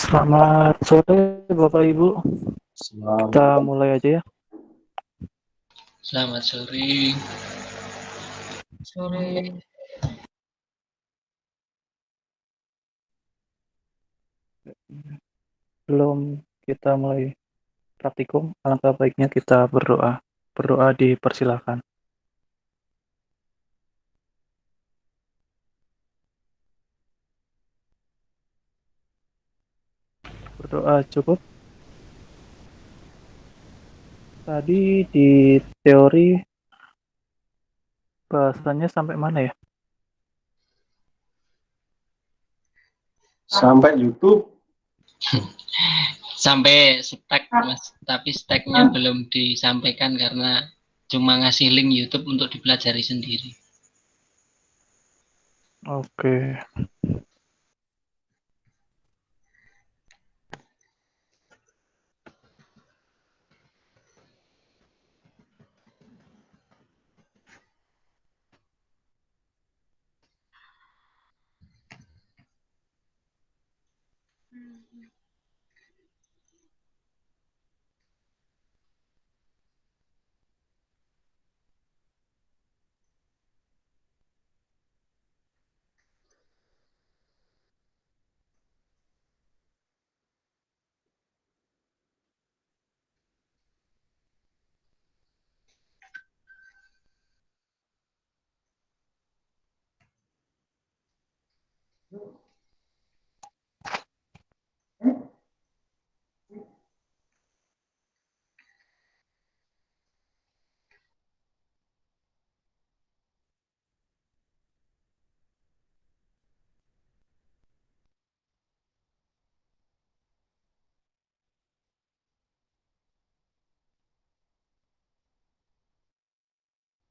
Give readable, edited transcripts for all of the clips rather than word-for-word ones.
Selamat sore Bapak Ibu. Kita Selamat mulai aja ya. Selamat sore. Sore. Belum kita mulai praktikum, alangkah baiknya kita berdoa. Berdoa dipersilakan. Berdoa cukup. Tadi di teori bahasanya sampai mana ya? sampai YouTube. Sampai stack Mas, tapi stacknya belum disampaikan karena cuma ngasih link YouTube untuk dipelajari sendiri. Oke.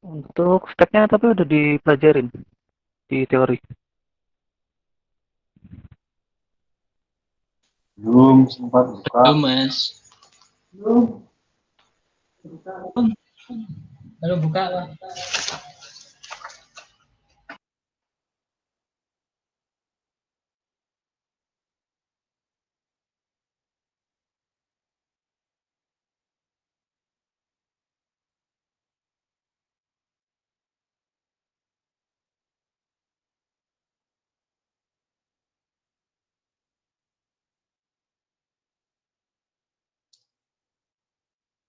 Untuk stacknya tapi udah dipelajarin di teori. Belum sempat buka. Belum Mas. Belum buka lah.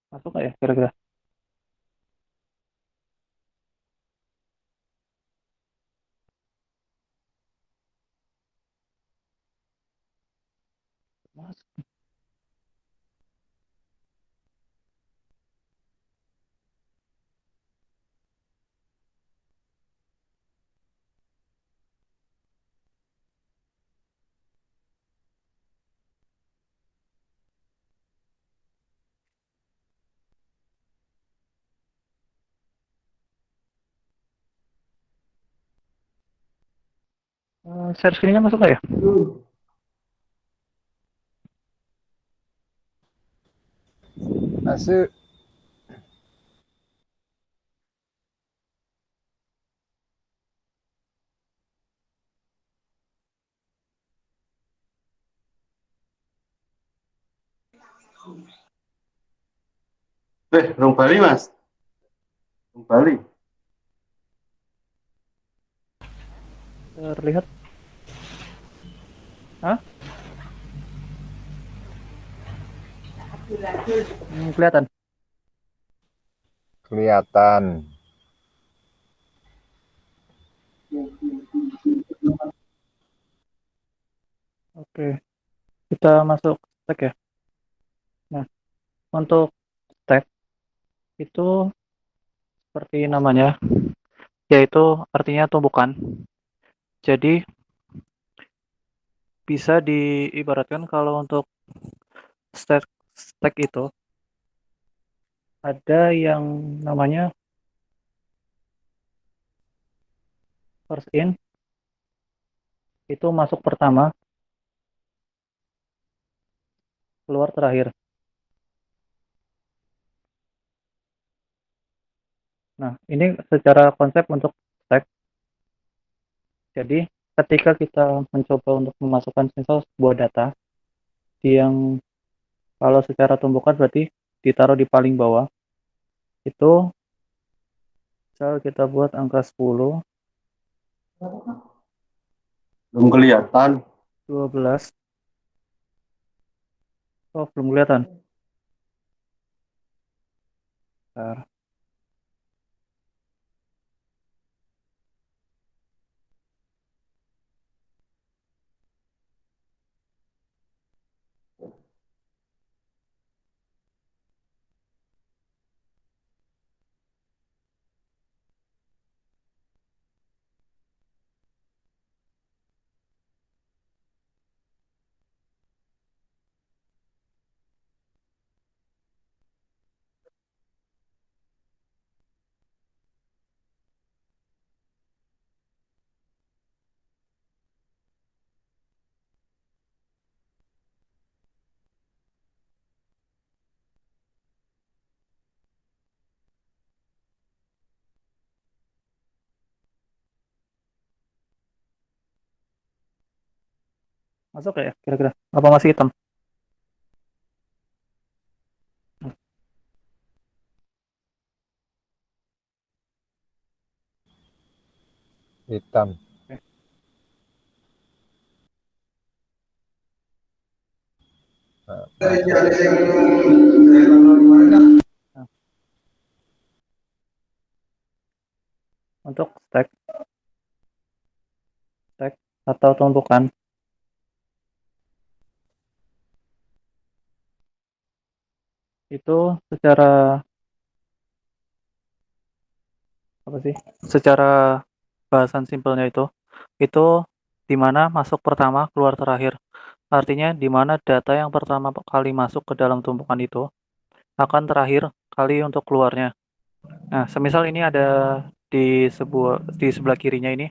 Masuk nggak ya kira-kira? Masuk. Share screen-nya masuk nggak ya? Masuk. Rong Bali Mas. Rong Bali. Terlihat? Hah? Kelihatan. Kelihatan. Oke. Kita masuk stack ya. Nah, untuk stack itu seperti namanya, yaitu artinya tumpukan. Jadi bisa diibaratkan kalau untuk stack itu ada yang namanya first in, itu masuk pertama, keluar terakhir. Nah, ini secara konsep untuk stack. Jadi ketika kita mencoba untuk memasukkan misal sebuah data, yang kalau secara tumbukan berarti ditaruh di paling bawah. Itu misal kita buat angka 10, Belum kelihatan. 12. Oh, belum kelihatan. Bentar. Masuk ya kira-kira? Apa masih hitam? Hitam. Nah, Nah, untuk stack atau tumpukan itu secara apa sih? Secara bahasan simpelnya itu di mana masuk pertama keluar terakhir. Artinya di mana data yang pertama kali masuk ke dalam tumpukan itu akan terakhir kali untuk keluarnya. Nah, semisal ini ada di sebelah kirinya ini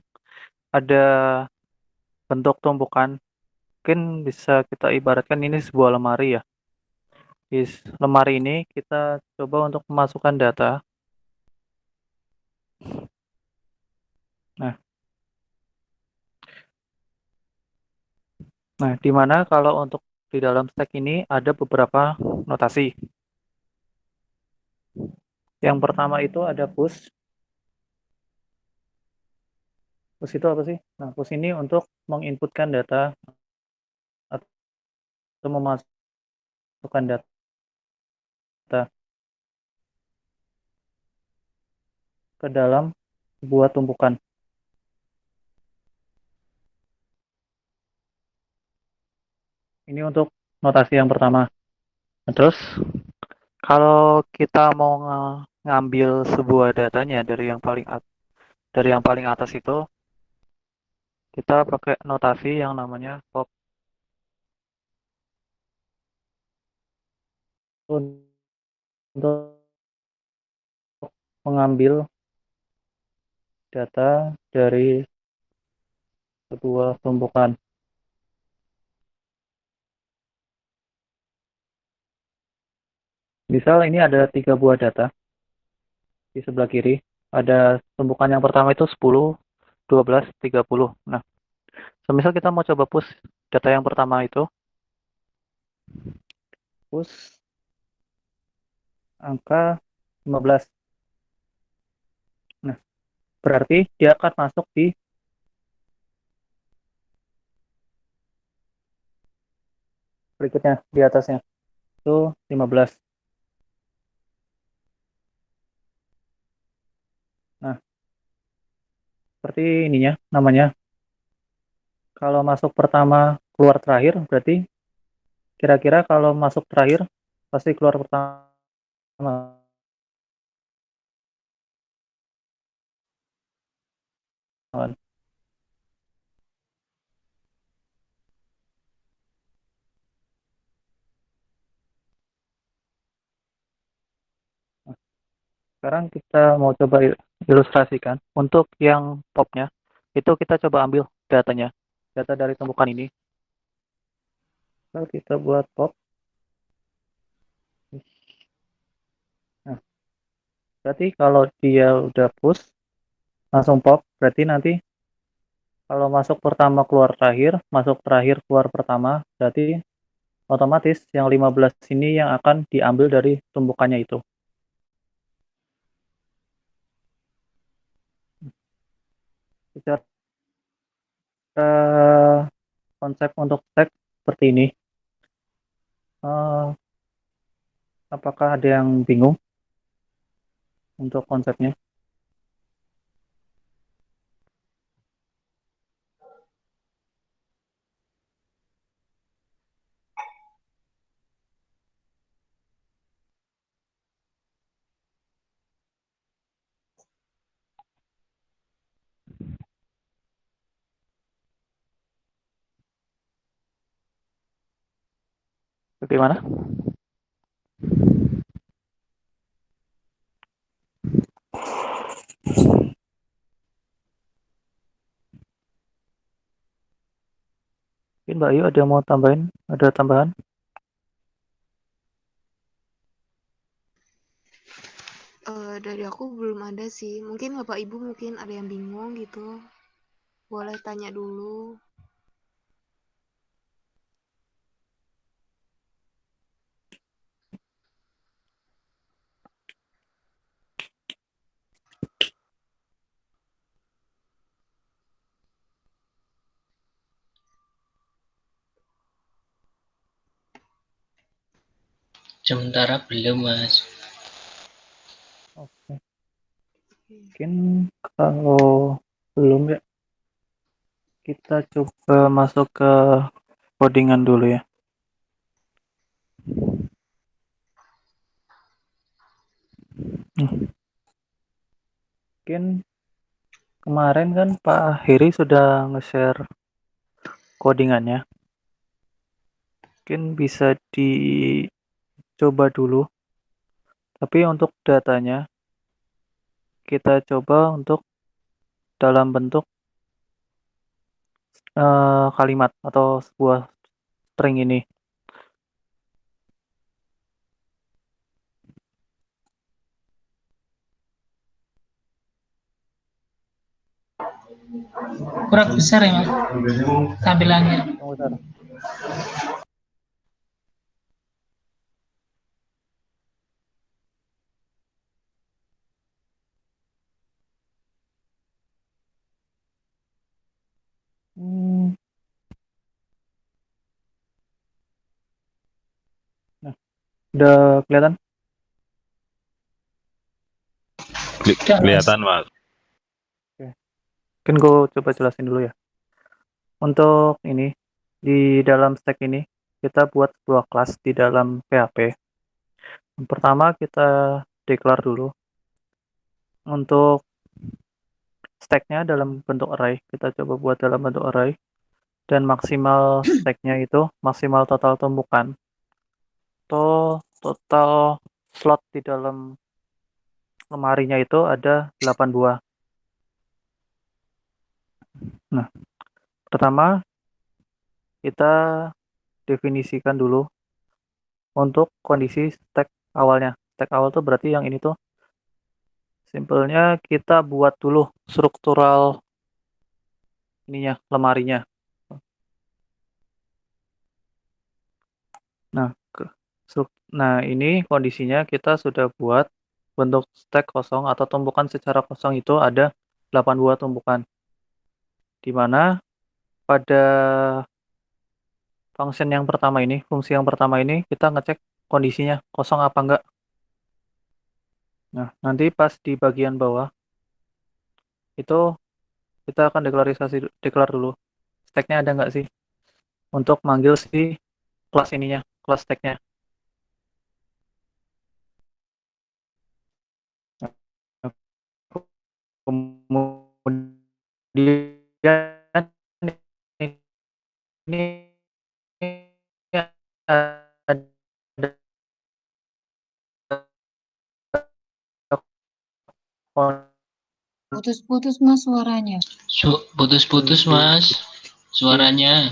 ada bentuk tumpukan. Mungkin bisa kita ibaratkan ini sebuah lemari ya. Di lemari ini kita coba untuk memasukkan data. Nah, di mana kalau untuk di dalam stack ini ada beberapa notasi. Yang pertama itu ada push. Push itu apa sih? Nah, push ini untuk menginputkan data atau memasukkan data ke dalam sebuah tumpukan. Ini untuk notasi yang pertama. Nah, terus kalau kita mau ngambil sebuah datanya dari yang paling atas itu, kita pakai notasi yang namanya pop untuk mengambil data dari sebuah tumpukan. Misal ini ada 3 buah data di sebelah kiri. Ada tumpukan yang pertama itu 10, 12, 30. Nah, semisal kita mau coba push data yang pertama itu, push angka 15. Nah, berarti dia akan masuk di berikutnya, di atasnya. Itu 15. Nah, seperti ininya namanya. Kalau masuk pertama, keluar terakhir, berarti kira-kira kalau masuk terakhir, pasti keluar pertama. Sekarang kita mau coba ilustrasikan. Untuk yang popnya, itu kita coba ambil datanya. Data dari tumpukan ini. Kalau kita buat pop. Nah, berarti kalau dia udah push, langsung pop. Berarti nanti kalau masuk pertama keluar terakhir, masuk terakhir keluar pertama, berarti otomatis yang 15 ini yang akan diambil dari tumpukannya itu. Secara konsep untuk stack seperti ini. Apakah ada yang bingung untuk konsepnya? Bagaimana? Mungkin Mbak Ayu ada yang mau tambahin? Ada tambahan? Dari aku belum ada sih. Mungkin Bapak Ibu mungkin ada yang bingung gitu. Boleh tanya dulu. Sementara belum, Mas. Oke. Mungkin kalau belum ya, kita coba masuk ke codingan dulu ya. Mungkin kemarin kan Pak Heri sudah nge-share codingannya. Mungkin bisa dicoba dulu. Tapi untuk datanya, kita coba untuk dalam bentuk kalimat atau sebuah string ini. Kurang besar ya, Mas, tampilannya. Tunggu bentar. Nah, udah kelihatan? Kelihatan, Mas. Oke. Mungkin gue coba jelasin dulu ya. Untuk ini, di dalam stack ini, kita buat sebuah kelas di dalam PHP. Yang pertama kita declare dulu. Untuk stacknya dalam bentuk array, kita coba buat dalam bentuk array. Dan maksimal stacknya itu, maksimal total tumpukan. Atau total slot di dalam lemarinya itu ada 8 buah. Nah, pertama kita definisikan dulu untuk kondisi stack awalnya. Stack awal tuh berarti yang ini tuh simpelnya kita buat dulu struktural ininya, lemarinya. Nah, ini kondisinya kita sudah buat bentuk stack kosong atau tumpukan secara kosong itu ada 8 buah tumpukan. Di mana pada function yang pertama ini, fungsi yang pertama ini kita ngecek kondisinya kosong apa enggak. Nah, nanti pas di bagian bawah itu kita akan declare dulu stacknya ada nggak sih untuk manggil si kelas ininya, kelas stacknya. Nah, kemudian ini ada Putus-putus Mas suaranya. Putus-putus, Mas, suaranya.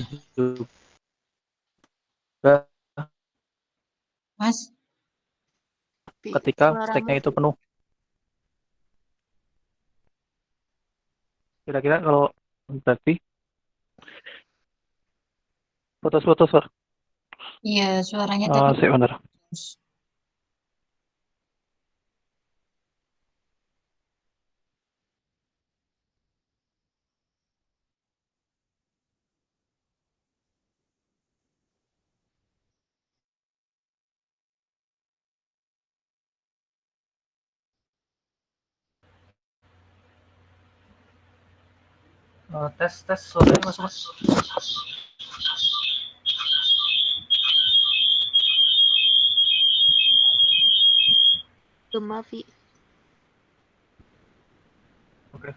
Mas, Ketika stacknya itu penuh. Kira-kira kalau berarti putus-putus, Sir. Iya, suaranya Oh, tadi sih bener. putus. Tes suaranya masuk Mas. Gemma, Vi. Oke,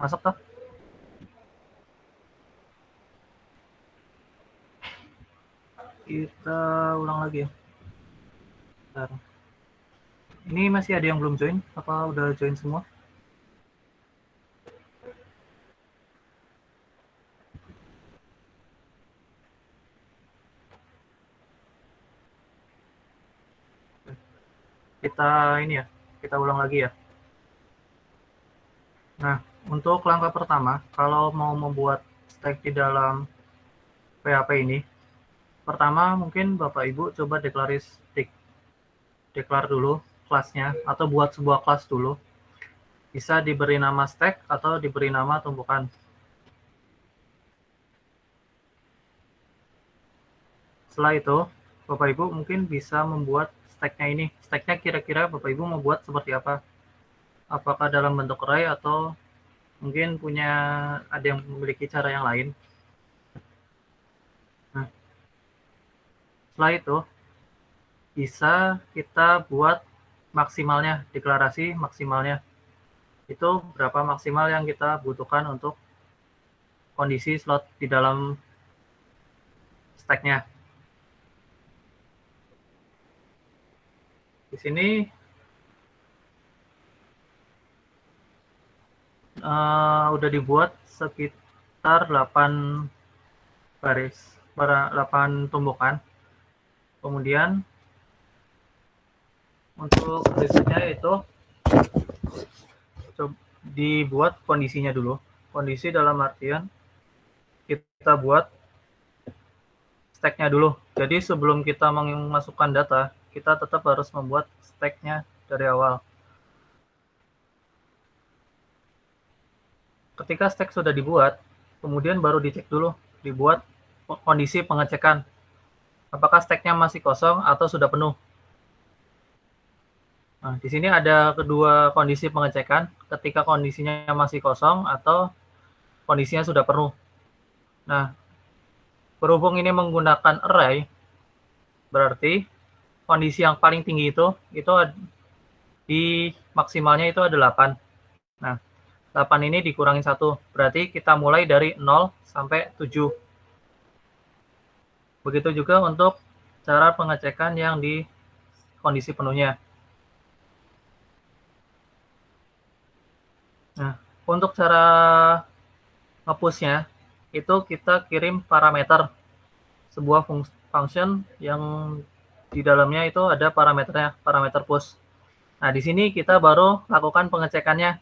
masuk toh. Kita ulang lagi ya. Bentar. Ini masih ada yang belum join? Apa udah join semua? Kita ini ya, kita ulang lagi ya. Nah, untuk langkah pertama, kalau mau membuat stack di dalam PHP ini, pertama mungkin Bapak Ibu coba declare dulu kelasnya, atau buat sebuah kelas dulu. Bisa diberi nama stack atau diberi nama tumpukan. Setelah itu, Bapak Ibu mungkin bisa membuat stack-nya ini. Stack-nya kira-kira Bapak Ibu mau buat seperti apa? Apakah dalam bentuk array atau mungkin ada yang memiliki cara yang lain. Nah, setelah itu bisa kita buat maksimalnya, deklarasi maksimalnya. Itu berapa maksimal yang kita butuhkan untuk kondisi slot di dalam stack-nya. Di sini udah dibuat sekitar 8 baris, 8 tumbukan. Kemudian untuk risetnya itu dibuat kondisinya dulu. Kondisi dalam artian kita buat stack-nya dulu. Jadi sebelum kita memasukkan data, kita tetap harus membuat stack-nya dari awal. Ketika stack sudah dibuat, kemudian baru dicek dulu, dibuat kondisi pengecekan. Apakah stack-nya masih kosong atau sudah penuh. Nah, di sini ada kedua kondisi pengecekan, ketika kondisinya masih kosong atau kondisinya sudah penuh. Nah, berhubung ini menggunakan array, berarti kondisi yang paling tinggi itu di maksimalnya itu ada 8. Nah, 8 ini dikurangin 1, berarti kita mulai dari 0 sampai 7. Begitu juga untuk cara pengecekan yang di kondisi penuhnya. Nah, untuk cara nge-push-nya, itu kita kirim parameter sebuah function yang di dalamnya itu ada parameternya, parameter push. Nah, di sini kita baru lakukan pengecekannya.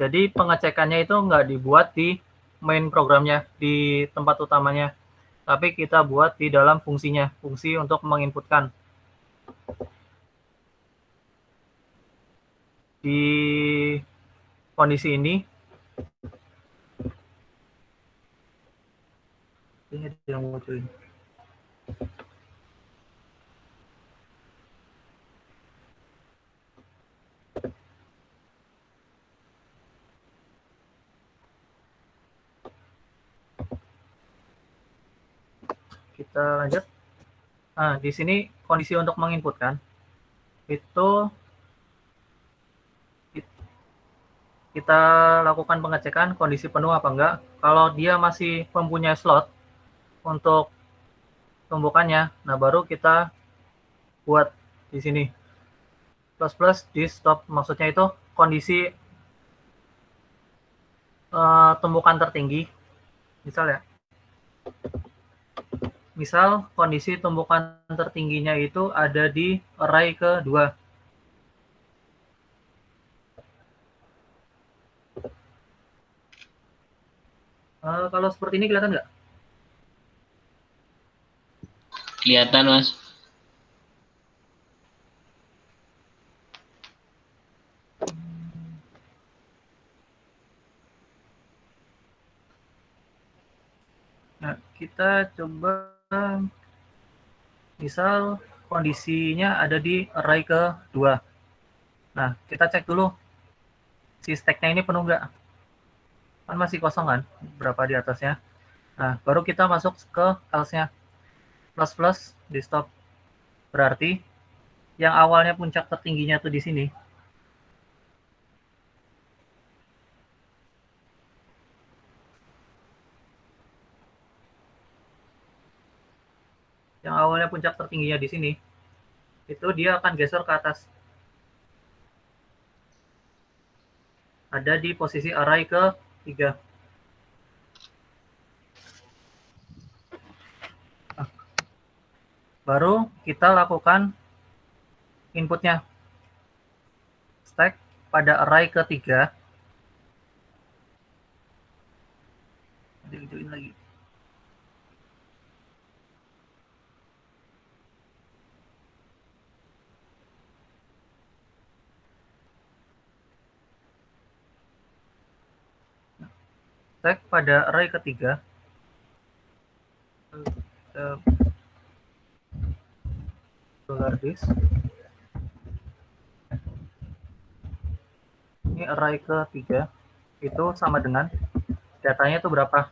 Jadi pengecekannya itu nggak dibuat di main programnya, di tempat utamanya, tapi kita buat di dalam fungsinya, fungsi untuk menginputkan. Di kondisi ini, ini ada yang mau join. Kita lanjut. Nah, di sini kondisi untuk menginputkan itu kita lakukan pengecekan kondisi penuh apa enggak. Kalau dia masih mempunyai slot untuk tumbukannya, nah baru kita buat di sini plus di stop, maksudnya itu kondisi tumbukan tertinggi. Misal kondisi tumbukan tertingginya itu ada di array kedua. Kalau seperti ini kelihatan nggak? Kelihatan, Mas. Nah, kita coba misal kondisinya ada di array ke-2. Nah, kita cek dulu si stack-nya ini penuh nggak. Kan masih kosong kan, berapa di atasnya. Nah, baru kita masuk ke else-nya. Plus di stop. Berarti yang awalnya puncak tertingginya tuh di sini. Yang awalnya puncak tertingginya di sini, itu dia akan geser ke atas. Ada di posisi array ke-3. Nah, baru kita lakukan inputnya. Stack pada array ke-3. Hijauin lagi. Stack pada array ke-3. $this. Ini array ke-3 itu sama dengan datanya itu berapa?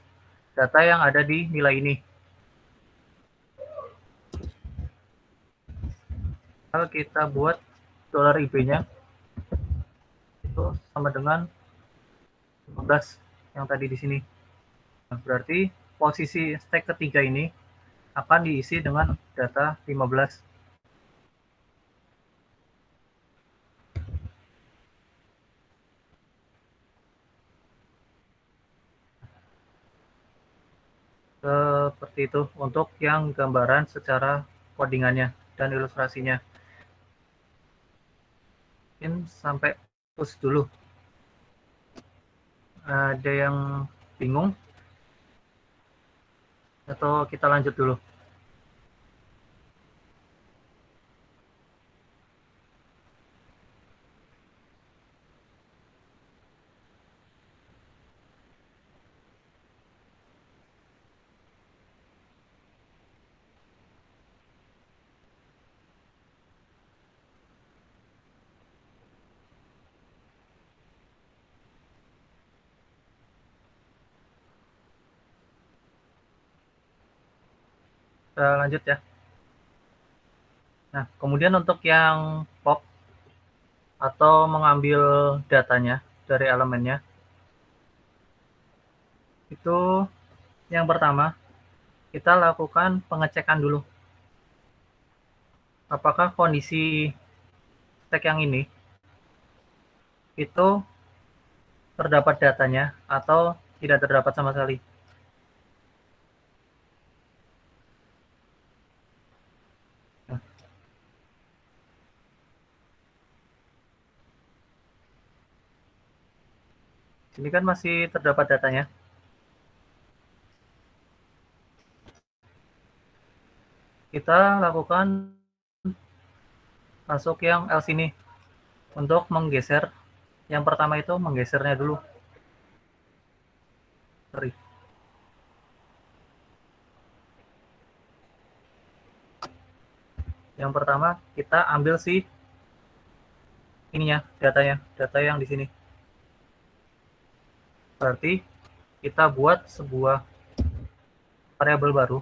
Data yang ada di nilai ini. Kalau kita buat $ib-nya itu sama dengan 15 yang tadi di sini. Nah, berarti posisi stack ketiga ini akan diisi dengan data 15. Seperti itu untuk yang gambaran secara codingannya dan ilustrasinya. Mungkin sampai push dulu. Ada yang bingung? Atau kita lanjut dulu? Kita lanjut ya. Nah, kemudian untuk yang pop atau mengambil datanya dari elemennya, itu yang pertama kita lakukan pengecekan dulu. Apakah kondisi stack yang ini itu terdapat datanya atau tidak terdapat sama sekali. Ini kan masih terdapat datanya. Kita lakukan masuk yang else ini untuk menggeser. Yang pertama itu menggesernya dulu. Sorry. Yang pertama kita ambil si ininya, datanya, data yang di sini. Berarti kita buat sebuah variabel baru.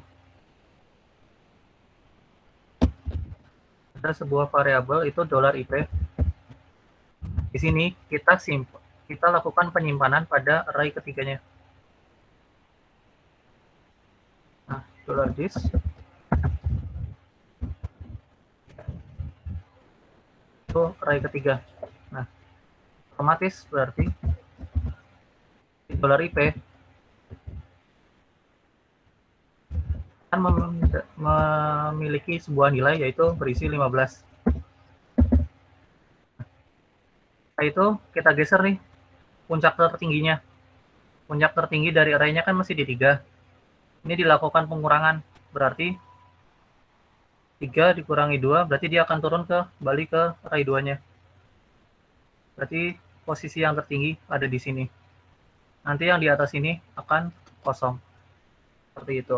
Ada sebuah variabel itu $ip. Di sini kita lakukan penyimpanan pada array ketiganya. Nah, $this itu array ketiga. Nah, otomatis berarti $ip akan memiliki sebuah nilai yaitu berisi 15. Setelah itu kita geser nih puncak tertingginya. Puncak tertinggi dari array-nya kan masih di 3. Ini dilakukan pengurangan, berarti 3 dikurangi 2 berarti dia akan turun kembali ke ray 2-nya. Berarti posisi yang tertinggi ada di sini. Nanti yang di atas ini akan kosong. Seperti itu.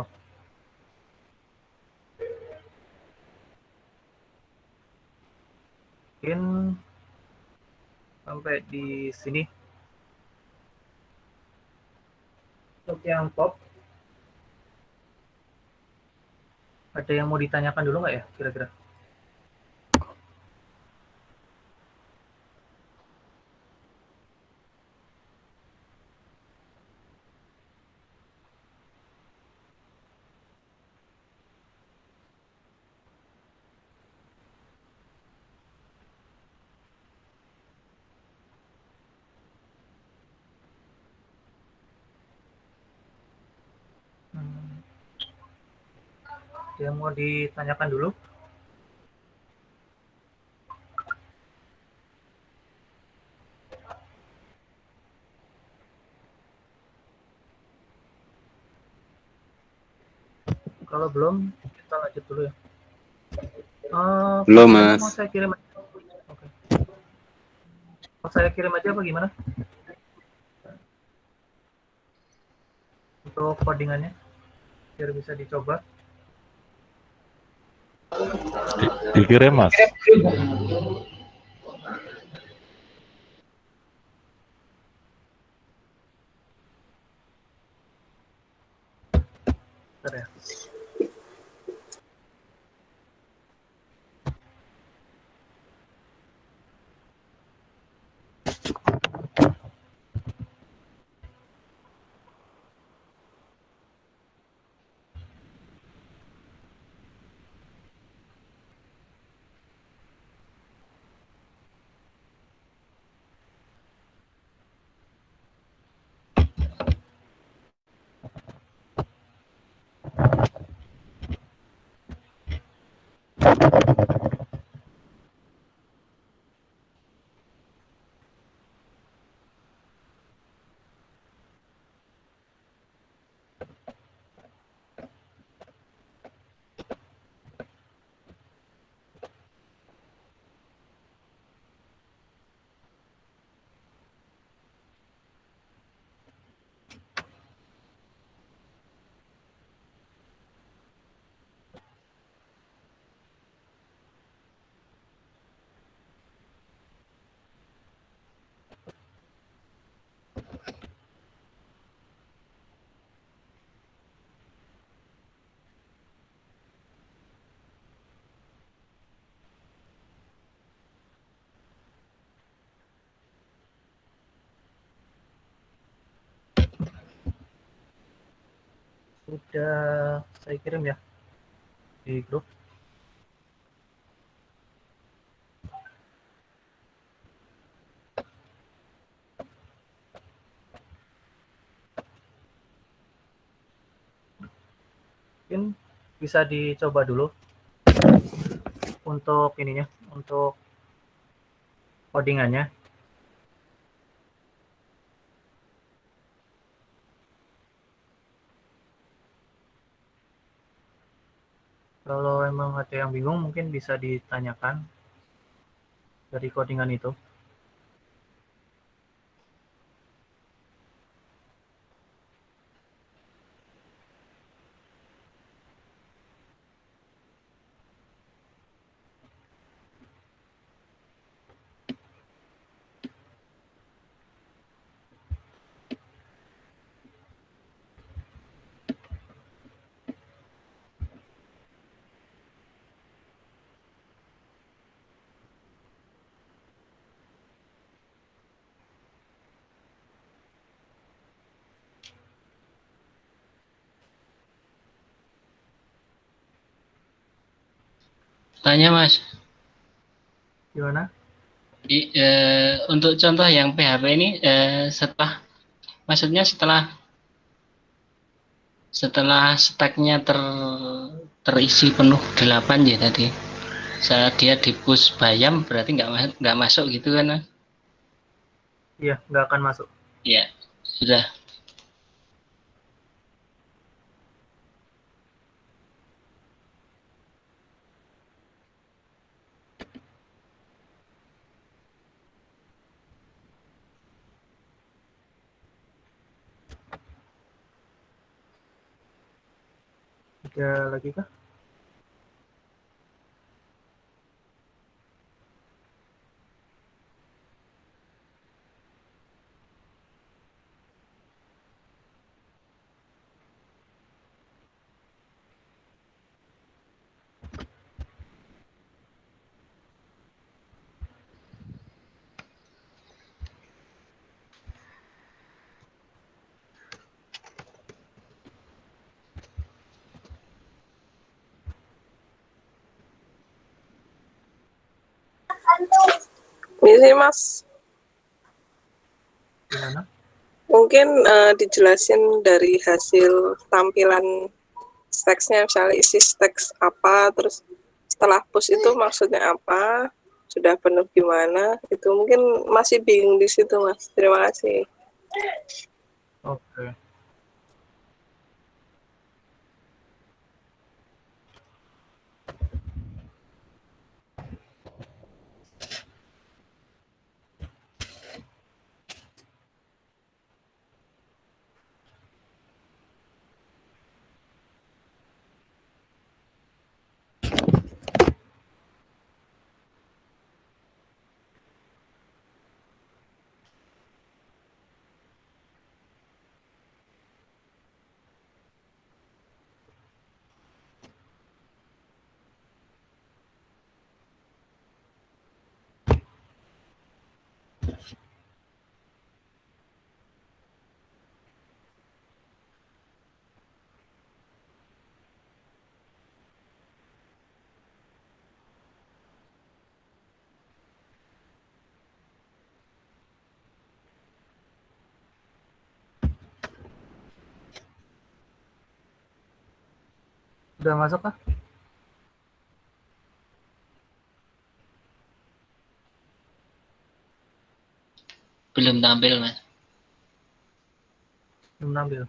Mungkin sampai di sini. Untuk yang top, ada yang mau ditanyakan dulu nggak ya kira-kira? Ada yang mau ditanyakan dulu? Kalau belum, kita lanjut dulu ya. Belum, Fotonya Mas. mau saya kirim aja. Oke. Mau saya kirim aja apa gimana? Untuk codingannya, biar bisa dicoba. Dikirim, Mas. Bentar ya. Sudah saya kirim ya di grup. Mungkin bisa dicoba dulu untuk ininya, untuk codingannya. Kalau emang ada yang bingung mungkin bisa ditanyakan dari codingan itu. Tanya Mas, Gimana? untuk contoh yang PHP ini maksudnya setelah stacknya terisi penuh 8 ya tadi. Saat dia di push bayam berarti nggak masuk gitu kan Mas? Iya, nggak akan masuk. Iya, sudah. Ada lagi kah? Ini Mas, Gimana? mungkin dijelasin dari hasil tampilan teksnya, misalnya isi teks apa, terus setelah push itu maksudnya apa, sudah penuh gimana, itu mungkin masih bingung di situ Mas. Terima kasih. Oke. Udah masuk kah? Belum tampil, Mas. Belum nampil.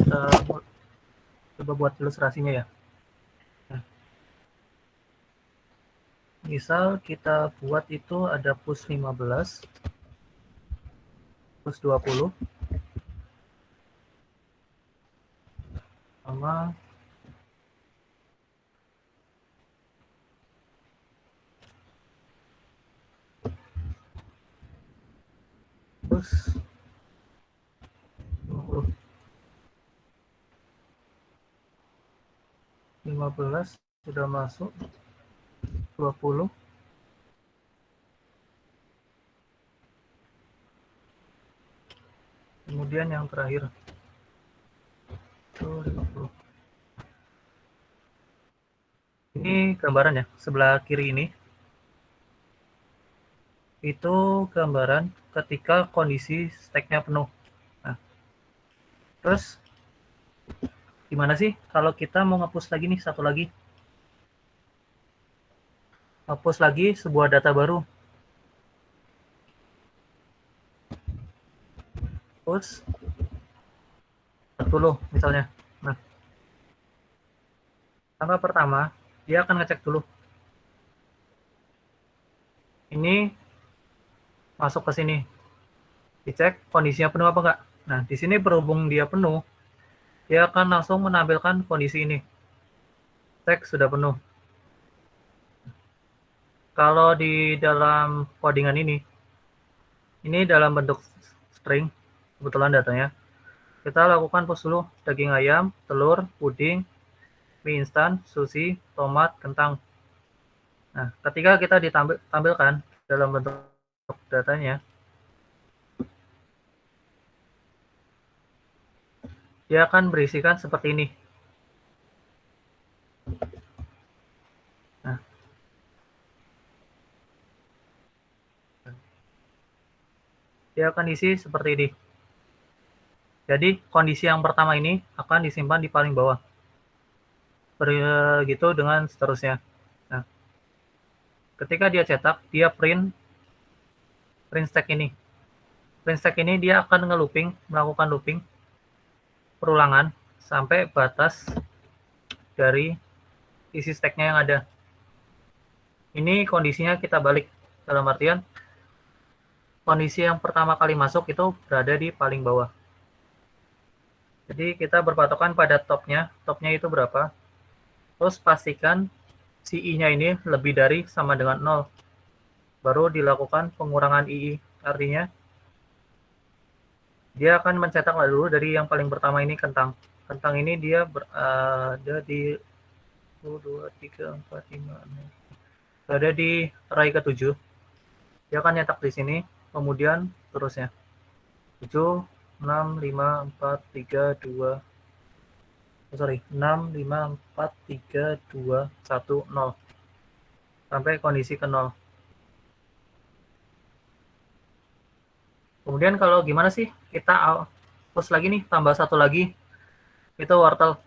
Kita coba buat ilustrasinya ya. Nah, misal kita buat itu ada push 15, push 20, sama push 20. 15 sudah masuk, 20, kemudian yang terakhir itu 50. Ini gambaran ya, sebelah kiri ini itu gambaran ketika kondisi stacknya penuh. Nah, terus gimana sih kalau kita mau ngapus lagi nih, satu lagi, hapus lagi sebuah data baru, push 40 misalnya. Nah, langkah pertama dia akan ngecek dulu ini masuk ke sini, dicek kondisinya penuh apa enggak. Nah, di sini berhubung dia penuh, dia akan langsung menampilkan kondisi ini, teks sudah penuh. Kalau di dalam codingan ini dalam bentuk string, kebetulan datanya, kita lakukan push dulu daging ayam, telur, puding, mie instan, sushi, tomat, kentang. Nah, ketika kita ditampilkan dalam bentuk datanya, dia akan berisikan seperti ini. Nah, dia akan isi seperti ini. Jadi kondisi yang pertama ini akan disimpan di paling bawah. Begitu dengan seterusnya. Nah, ketika dia cetak, dia print stack ini. Print stack ini dia akan melakukan looping perulangan sampai batas dari isi stacknya yang ada. Ini kondisinya kita balik, dalam artian kondisi yang pertama kali masuk itu berada di paling bawah. Jadi kita berpatokan pada topnya itu berapa, terus pastikan si i-nya ini lebih dari sama dengan 0, baru dilakukan pengurangan ii, artinya dia akan mencetak dulu dari yang paling pertama ini kentang ini dia berada di 1, 2, 3, 4, 5, 6, berada di array ke-7. Dia akan nyetak di sini, kemudian terusnya 7, 6, 5, 4, 3, 2, 6, 5, 4, 3, 2, 1, 0 sampai kondisi ke 0. Kemudian kalau gimana sih kita push lagi nih, tambah satu lagi, itu wortel.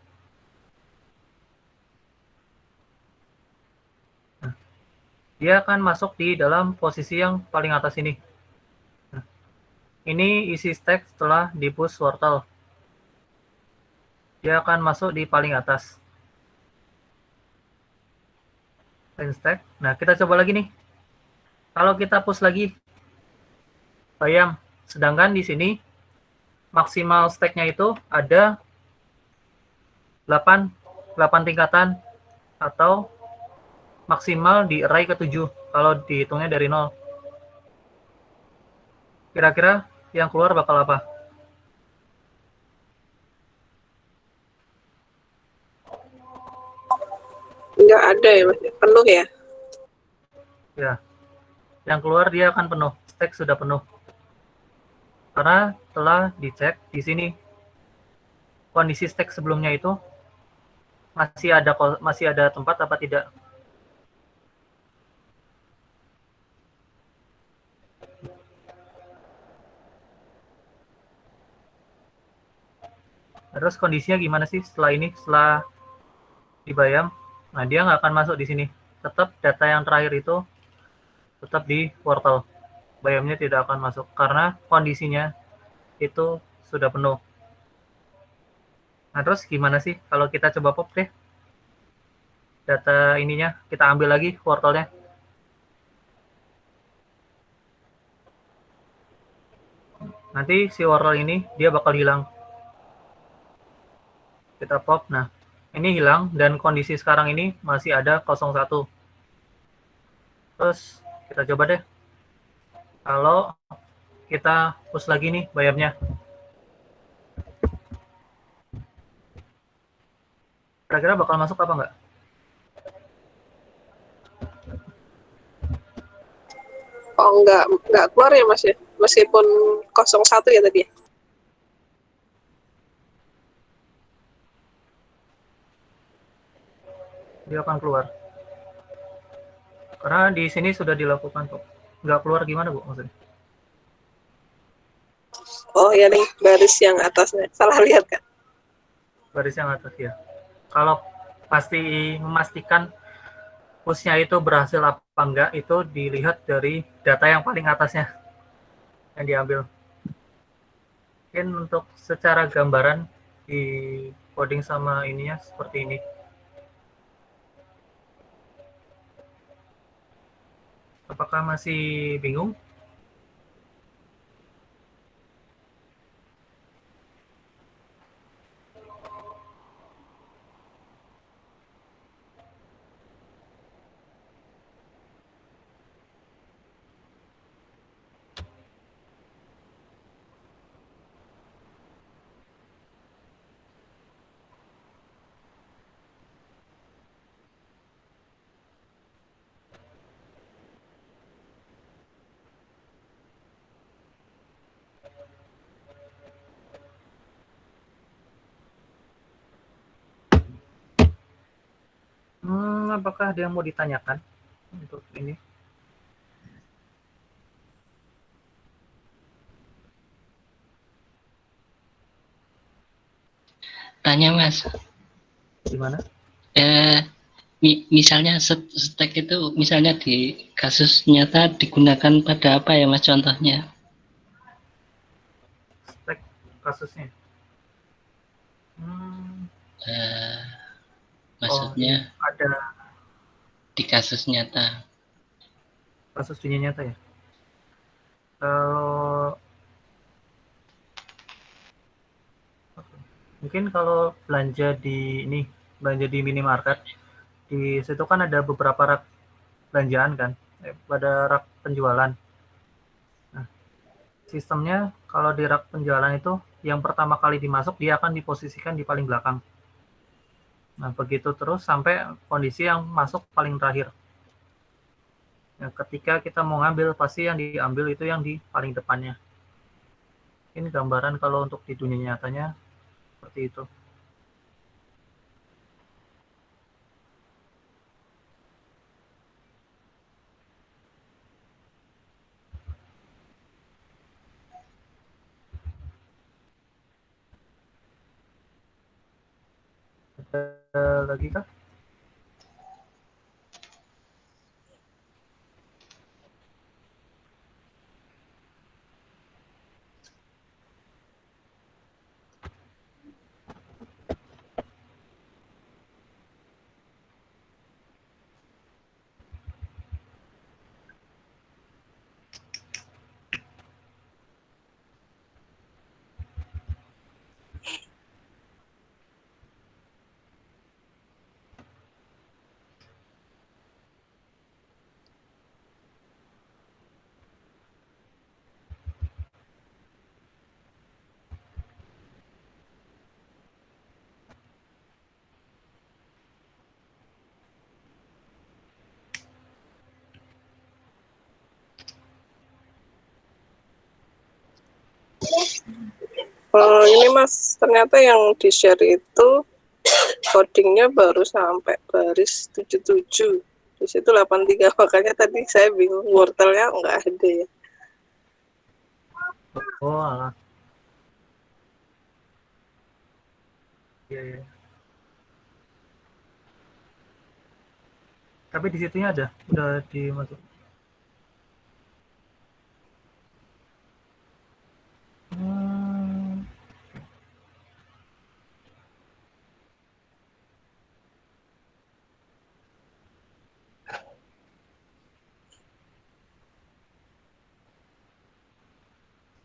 Nah, dia akan masuk di dalam posisi yang paling atas ini. Nah, ini isi stack setelah di push wortel. Dia akan masuk di paling atas. Print stack. Nah, kita coba lagi nih. Kalau kita push lagi, bayam. Sedangkan di sini maksimal stack-nya itu ada 8 tingkatan atau maksimal di array ke-7 kalau dihitungnya dari 0. Kira-kira yang keluar bakal apa? Nggak ada ya, Mas? Penuh ya? Ya. Yang keluar dia akan penuh. Stack sudah penuh. Karena telah dicek di sini kondisi stack sebelumnya itu masih ada tempat apa tidak. Terus kondisinya gimana sih setelah ini, setelah dibayam? Nah, dia nggak akan masuk di sini. Tetap data yang terakhir itu tetap di wortel. Bayamnya tidak akan masuk karena kondisinya itu sudah penuh. Nah, terus gimana sih kalau kita coba pop deh data ininya, kita ambil lagi wortelnya. Nanti si wortel ini dia bakal hilang. Kita pop, nah ini hilang dan kondisi sekarang ini masih ada 01. Terus kita coba deh kalau kita push lagi nih bayamnya, kira-kira bakal masuk apa enggak? Oh, nggak keluar ya, Mas ya? Meskipun 01 ya tadi ya? Dia akan keluar. Karena di sini sudah dilakukan kok. Nggak keluar gimana, Bu, maksudnya? Oh ya nih, baris yang atasnya. Salah lihat kan? Baris yang atas ya. Kalau memastikan push-nya itu berhasil apa enggak, itu dilihat dari data yang paling atasnya yang diambil. Mungkin untuk secara gambaran di coding sama ininya seperti ini. Apakah masih bingung? apakah ada yang mau ditanyakan untuk ini? Tanya Mas, Gimana? misalnya stack itu misalnya di kasus nyata digunakan pada apa ya Mas contohnya? Stack kasusnya. Maksudnya ada di kasus nyata. Kasus dunia nyata ya. Kalau mungkin kalau belanja di minimarket, di situ kan ada beberapa rak belanjaan kan, pada rak penjualan. Nah, sistemnya kalau di rak penjualan itu yang pertama kali dimasuk dia akan diposisikan di paling belakang. Nah, begitu terus sampai kondisi yang masuk paling terakhir. Nah, ketika kita mau ngambil, pasti yang diambil itu yang di paling depannya. Ini gambaran kalau untuk di dunia nyatanya seperti itu. Ada lagi kah? Ini Mas, ternyata yang di-share itu codingnya baru sampai baris 77. Di situ 83, makanya tadi saya bingung, wortelnya nggak ada ya. Oh, alah. Iya, iya. Tapi di situnya ada, udah dimasuk.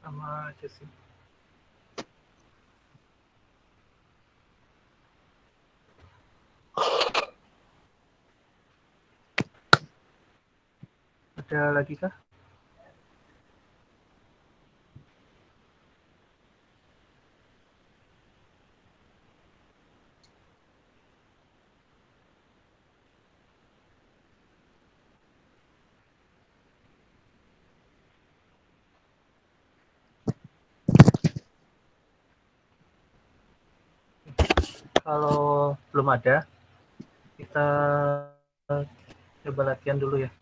Sama aja sih. Ada lagi kah? Kalau belum ada, kita coba latihan dulu ya.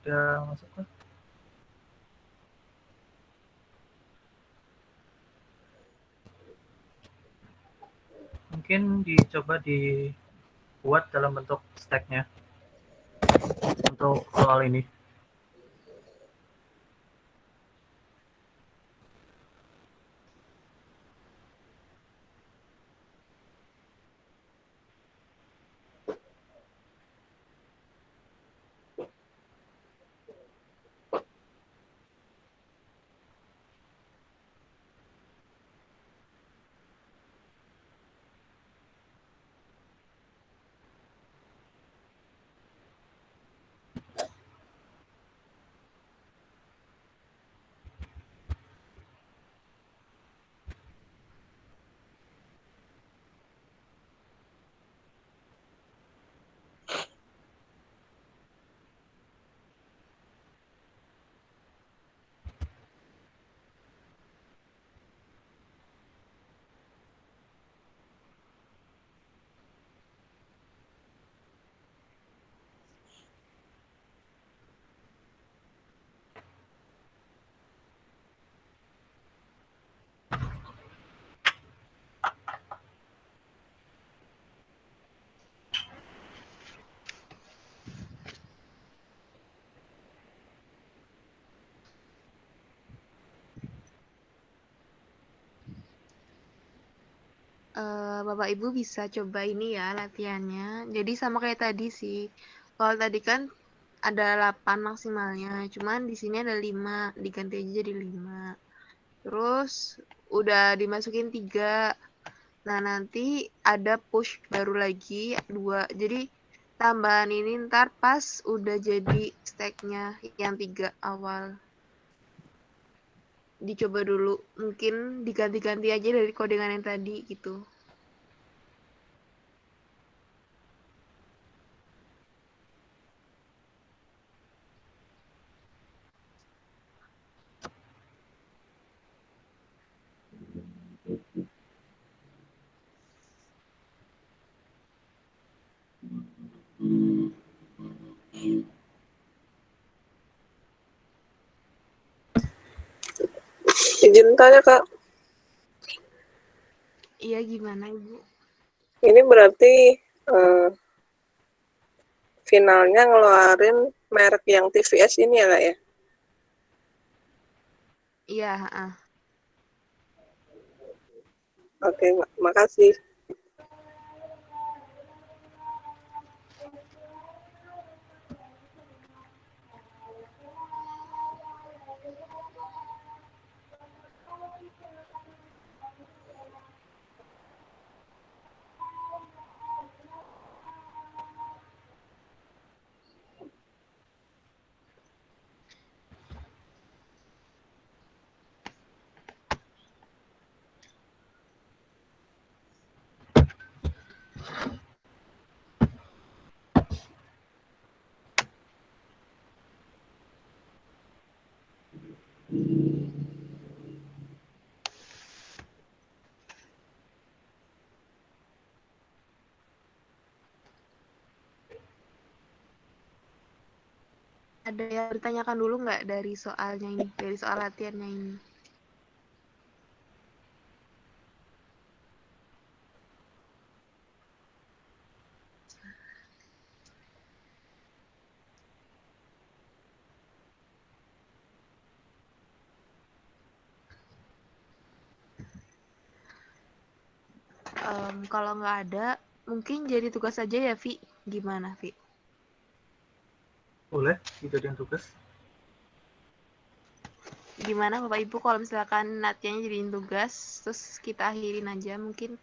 Udah masuk kan? Mungkin dicoba dibuat dalam bentuk stack-nya untuk soal ini. Bapak Ibu bisa coba ini ya latihannya. Jadi sama kayak tadi sih. Kalau tadi kan ada 8 maksimalnya, cuman di sini ada 5, diganti aja jadi 5. Terus udah dimasukin 3. Nah, nanti ada push baru lagi 2. Jadi tambahan ini ntar pas udah jadi stack-nya yang 3 awal. Dicoba dulu, mungkin diganti-ganti aja dari codingan yang tadi gitu. Izin tanya Kak, Iya, gimana Ibu? ini berarti finalnya ngeluarin merek yang TVS ini ya Kak ya? Iya, Oke, makasih. Ada yang ditanyakan dulu nggak dari soalnya ini, dari soal latihannya ini? Kalau nggak ada, mungkin jadi tugas aja ya, Vi. Gimana, Vi? Boleh dijadikan tugas. gimana Bapak Ibu kalau misalkan latihannya jadiin tugas, terus kita akhirin aja mungkin.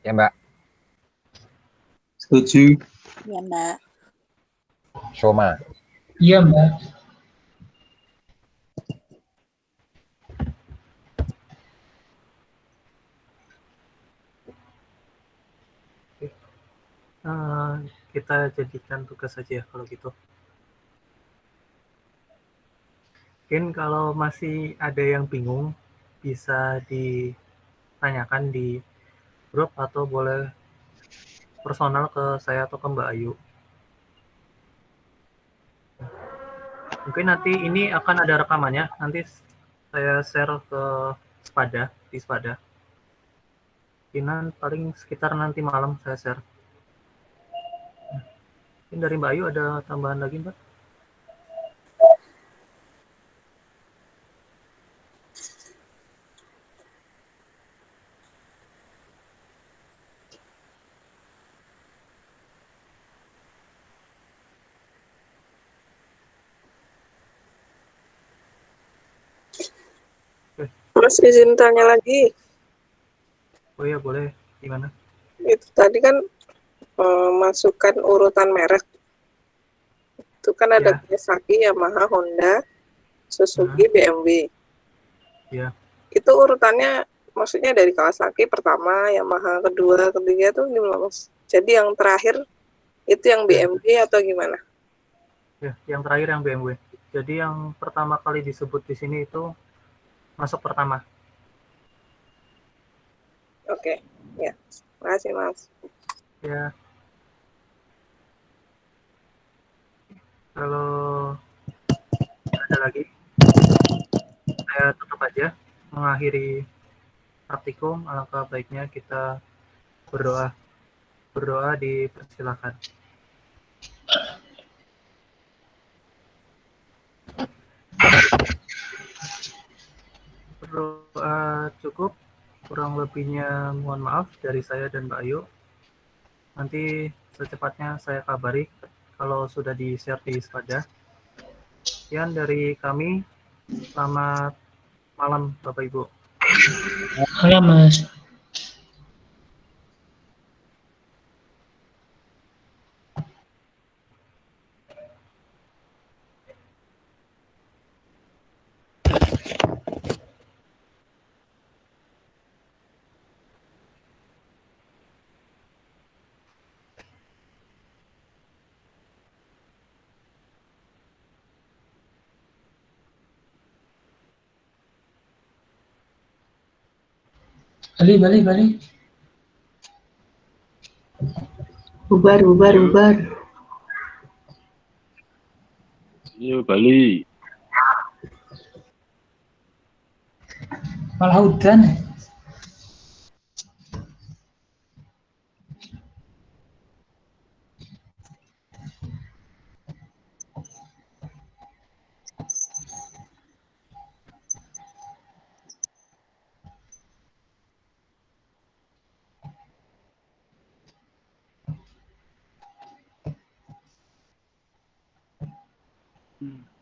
Ya, Mbak. Setuju. Ya, Mbak. Soma. Iya, Mbak. Kita jadikan tugas saja ya kalau gitu. Mungkin kalau masih ada yang bingung, bisa ditanyakan di grup atau boleh personal ke saya atau ke Mbak Ayu. Mungkin nanti ini akan ada rekamannya, nanti saya share ke Spada, di Spada. Mungkin paling sekitar nanti malam saya share. Mungkin dari Mbak Ayu ada tambahan lagi, Mbak? Terus izin tanya lagi. Oh iya, boleh. Gimana? Itu tadi kan masukkan urutan merek. Itu kan ada Kawasaki, Yamaha, Honda, Suzuki, BMW. Ya. Itu urutannya maksudnya dari Kawasaki pertama, Yamaha kedua, ketiga tuh gimana, Mas? Jadi yang terakhir itu yang BMW atau gimana? Ya, yang terakhir yang BMW. Jadi yang pertama kali disebut di sini itu masuk pertama. Oke, ya. Makasih, Mas. Ya. Kalau ada lagi, saya tutup aja. Mengakhiri praktikum, alangkah baiknya kita berdoa. Berdoa dipersilakan. Berdoa cukup, kurang lebihnya mohon maaf dari saya dan Mbak Ayu. Nanti secepatnya saya kabari kalau sudah di-share di Spada. Sekian dari kami, selamat malam Bapak Ibu. Malam, Mas. Balik. Bubar. Ayo balik. Malah hujan. Hmm.